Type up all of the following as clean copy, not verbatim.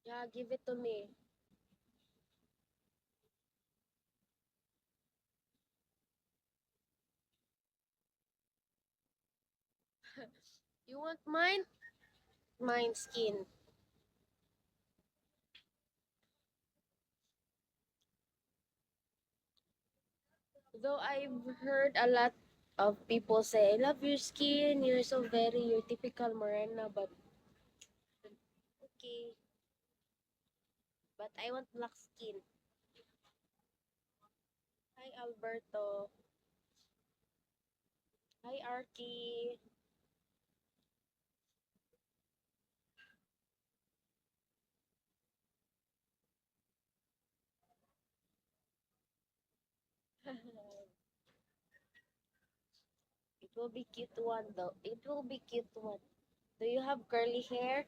Yeah, give it to me. You want mine? Mine skin. Though I've heard a lot of people say, I love your skin, you're so very, you're typical morena, but okay. But I want black skin. Hi, Alberto. Hi, Arky. It will be cute one though. It will be cute one. Do you have curly hair?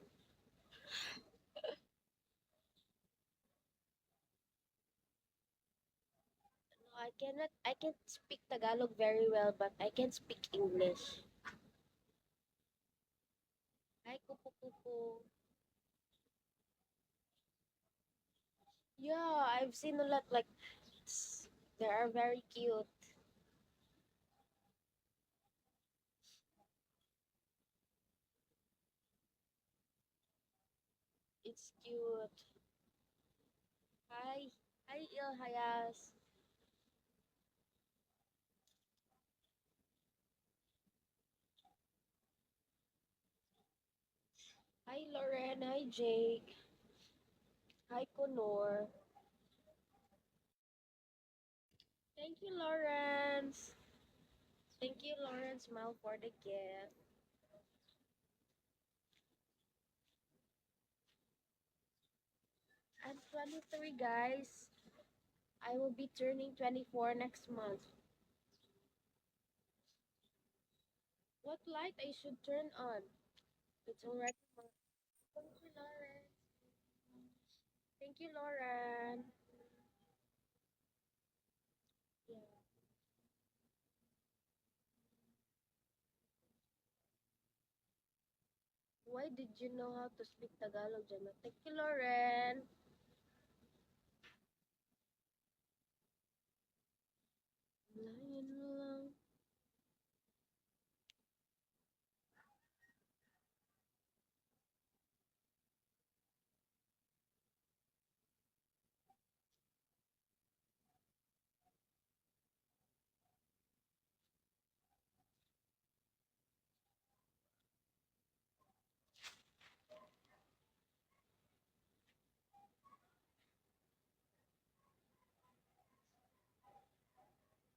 No, I cannot. I can speak Tagalog very well, but I can speak English. Hi, kupu kupu. Yeah, I've seen a lot. Like they are very cute. It's cute. Hi, hi, Ilhayas. Hi, Lauren. Hi, Jake. Hi, Conor. Thank you, Lawrence. Thank you, Lawrence Mal, for the gift. I'm 23, guys. I will be turning 24 next month. What light I should turn on? It's already March. Thank you, Lauren. Thank you, Lauren. Yeah. Why did you know how to speak Tagalog, Gemma? Thank you, Lauren. Layan mo lang.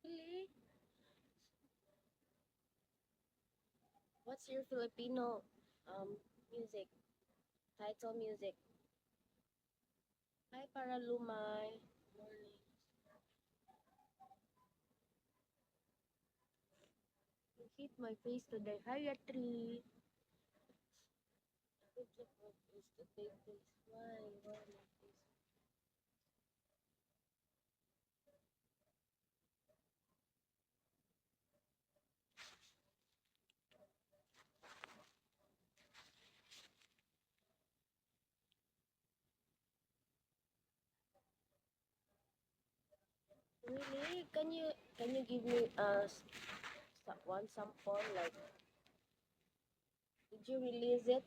Really? What's your Filipino music? Title music? Hi, Paralumay. Morning. You hit my face today. Hi, Atri. Good job, what is the big face? Why? Why my face? Really? Can you give me one sample? Like, did you release it?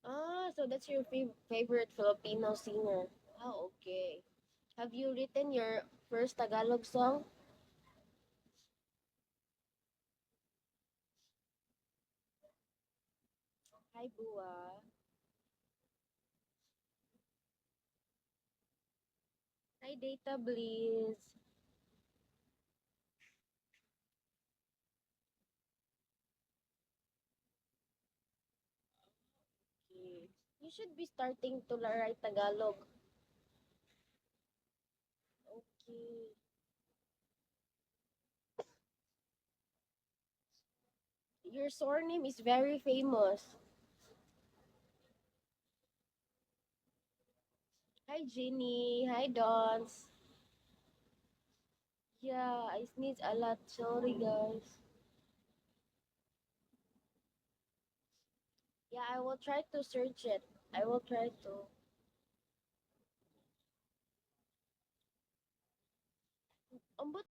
Ah, so that's your favorite Filipino singer. Oh, okay. Have you written your first Tagalog song? Hi, Bua. Hi, Data Bliss. Okay. You should be starting to write Tagalog. Okay. Your surname is very famous. Hi, Jenny. Hi, Dons. Yeah, I sneeze a lot. Sorry, guys. Yeah, I will try to search it. I will try to. But